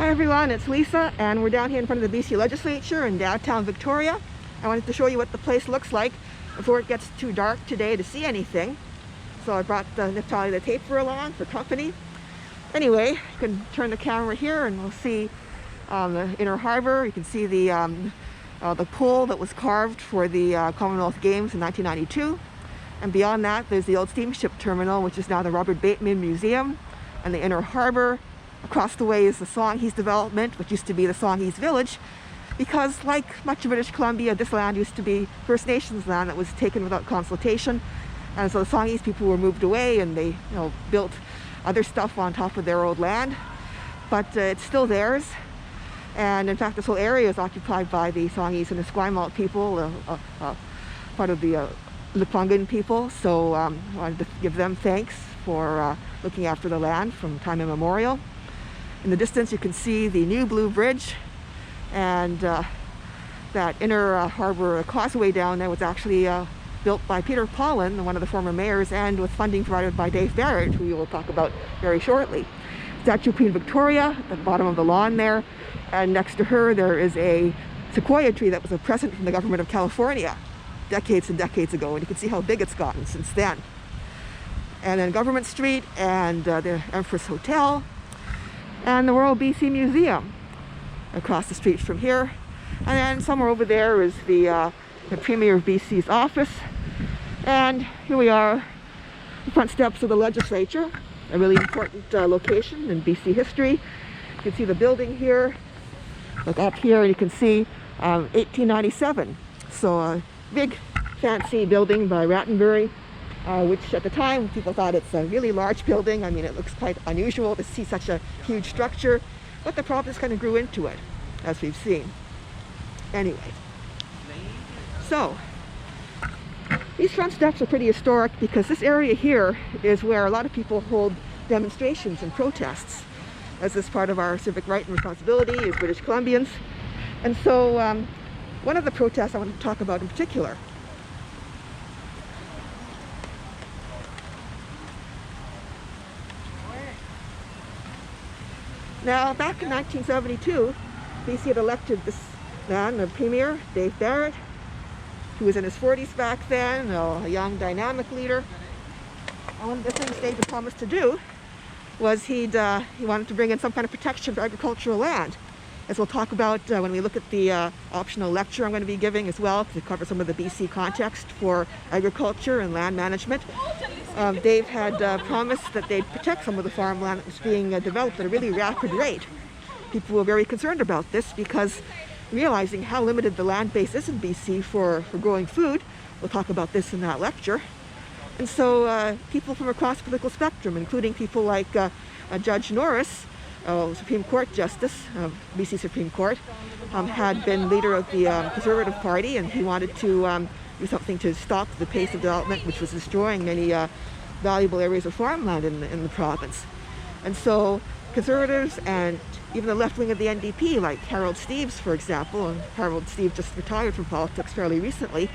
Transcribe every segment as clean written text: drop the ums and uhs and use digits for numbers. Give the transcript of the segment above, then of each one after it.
Hi everyone, it's Lisa, and we're down here in front of the BC Legislature in downtown Victoria. I wanted to show you what the place looks like before it gets too dark today to see anything. So I brought the Niptali the taper along for company. Anyway, you can turn the camera here and we'll see the inner harbor. You can see the pole that was carved for the Commonwealth Games in 1992. And beyond that, there's the old steamship terminal, which is now the Robert Bateman Museum, and the inner harbor. Across the way is the Songhees development, which used to be the Songhees village, because like much of British Columbia, this land used to be First Nations land that was taken without consultation. And so the Songhees people were moved away and they built other stuff on top of their old land. But it's still theirs. And in fact, this whole area is occupied by the Songhees and Esquimalt people, part of the Lepungan people. So I wanted to give them thanks for looking after the land from time immemorial. In the distance, you can see the new Blue Bridge, and that inner harbor causeway down there was actually built by Peter Paulin, one of the former mayors, and with funding provided by Dave Barrett, who we will talk about very shortly. Statue of Queen Victoria at the bottom of the lawn there, and next to her there is a sequoia tree that was a present from the government of California decades and decades ago, and you can see how big it's gotten since then. And then Government Street and the Empress Hotel and the Royal BC Museum across the street from here. And then somewhere over there is the Premier of BC's office. And here we are, the front steps of the Legislature, a really important location in BC history. You can see the building here. Look up here and you can see 1897. So a big fancy building by Rattenbury, which at the time people thought it's a really large building. I mean, it looks quite unusual to see such a huge structure, but the province kind of grew into it, as we've seen. Anyway, so these front steps are pretty historic because this area here is where a lot of people hold demonstrations and protests, as this part of our civic right and responsibility as British Columbians. And so one of the protests I want to talk about in particular . Now, back in 1972, BC had elected this man, the Premier, Dave Barrett, who was in his 40s back then, a young, dynamic leader. And one of the things Dave had promised to do was he wanted to bring in some kind of protection for agricultural land, as we'll talk about when we look at the optional lecture I'm going to be giving as well, to cover some of the BC context for agriculture and land management. Dave had promised that they'd protect some of the farmland that was being developed at a really rapid rate. People were very concerned about this because realizing how limited the land base is in BC for growing food, we'll talk about this in that lecture. And so people from across the political spectrum, including people like Judge Norris, Supreme Court Justice of BC Supreme Court, had been leader of the Conservative Party, and he wanted to do something to stop the pace of development, which was destroying many valuable areas of farmland in the province. And so Conservatives and even the left wing of the NDP, like Harold Steeves, for example, and Harold Steeves just retired from politics fairly recently,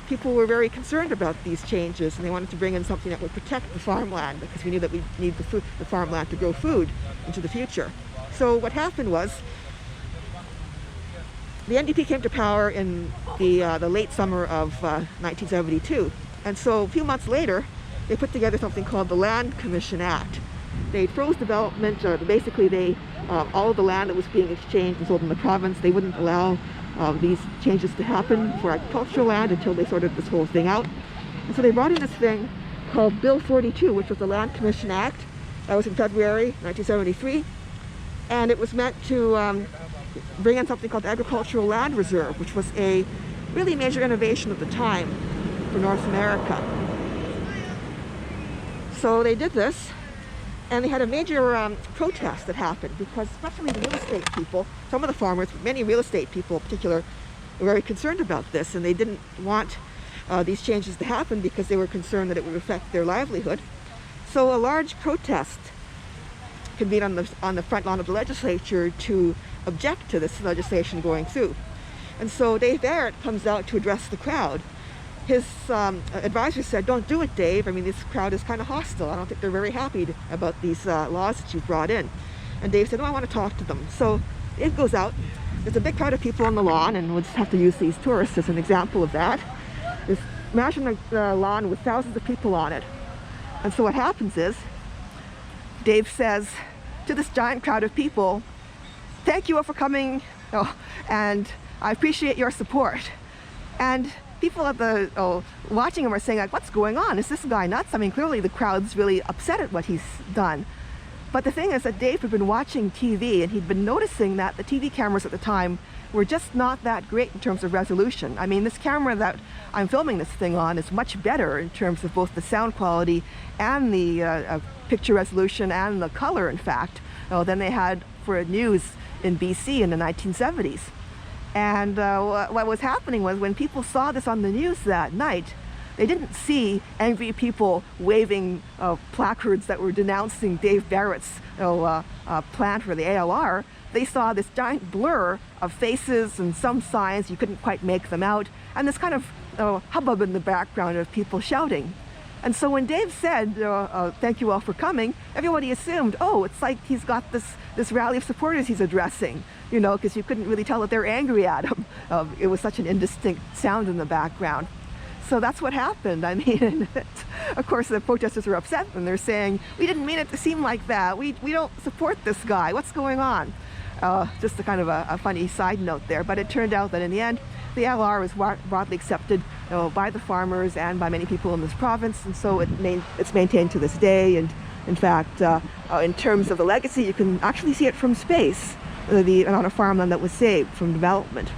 people were very concerned about these changes, and they wanted to bring in something that would protect the farmland, because we knew that we need the farmland to grow food into the future. So what happened was, the NDP came to power in the late summer of 1972, and so a few months later, they put together something called the Land Commission Act. They froze development. Basically, all of the land that was being exchanged and sold in the province, they wouldn't allow these changes to happen for agricultural land until they sorted this whole thing out. And so they brought in this thing called Bill 42, which was the Land Commission Act. That was in February 1973, and it was meant to bring in something called the Agricultural Land Reserve, which was a really major innovation at the time for North America. So they did this, and they had a major protest that happened, because especially the real estate people, some of the farmers, many real estate people in particular, were very concerned about this, and they didn't want these changes to happen because they were concerned that it would affect their livelihood. So a large protest convened on the front lawn of the Legislature to object to this legislation going through. And so Dave Barrett comes out to address the crowd. His advisor said, "Don't do it, Dave. I mean, this crowd is kind of hostile. I don't think they're very happy about these laws that you've brought in." And Dave said, oh, I want to talk to them. So Dave goes out. There's a big crowd of people on the lawn, and we'll just have to use these tourists as an example of that. Imagine a lawn with thousands of people on it. And so what happens is, Dave says to this giant crowd of people, thank you all for coming, and I appreciate your support. And people at the watching him are saying, like, what's going on? Is this guy nuts? I mean, clearly the crowd's really upset at what he's done. But the thing is that Dave had been watching TV, and he'd been noticing that the TV cameras at the time were just not that great in terms of resolution. I mean, this camera that I'm filming this thing on is much better in terms of both the sound quality and the picture resolution and the color, in fact, than they had for news in BC in the 1970s. And what was happening was, when people saw this on the news that night, they didn't see angry people waving placards that were denouncing Dave Barrett's plan for the ALR. They saw this giant blur of faces and some signs, you couldn't quite make them out, and this kind of hubbub in the background of people shouting. And so when Dave said, thank you all for coming, everybody assumed, oh, it's like he's got this rally of supporters he's addressing, you know, because you couldn't really tell that they're angry at him. It was such an indistinct sound in the background. So that's what happened. I mean, of course, the protesters are upset, and they're saying, we didn't mean it to seem like that. We don't support this guy. What's going on? Just a kind of a funny side note there. But it turned out that in the end, the ALR was broadly accepted by the farmers and by many people in this province, and so it's maintained to this day. And in fact, in terms of the legacy, you can actually see it from space, the amount of farmland that was saved from development.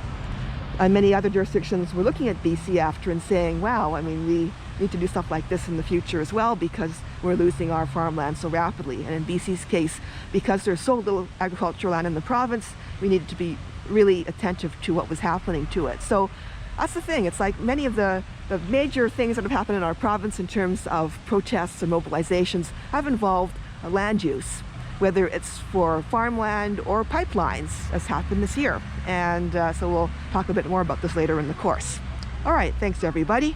And many other jurisdictions were looking at BC after and saying, wow, I mean, we need to do stuff like this in the future as well, because we're losing our farmland so rapidly. And in BC's case, because there's so little agricultural land in the province, we needed to be really attentive to what was happening to it. So that's the thing. It's like many of the major things that have happened in our province in terms of protests and mobilizations have involved land use, whether it's for farmland or pipelines, as happened this year. And so we'll talk a bit more about this later in the course. All right, thanks everybody.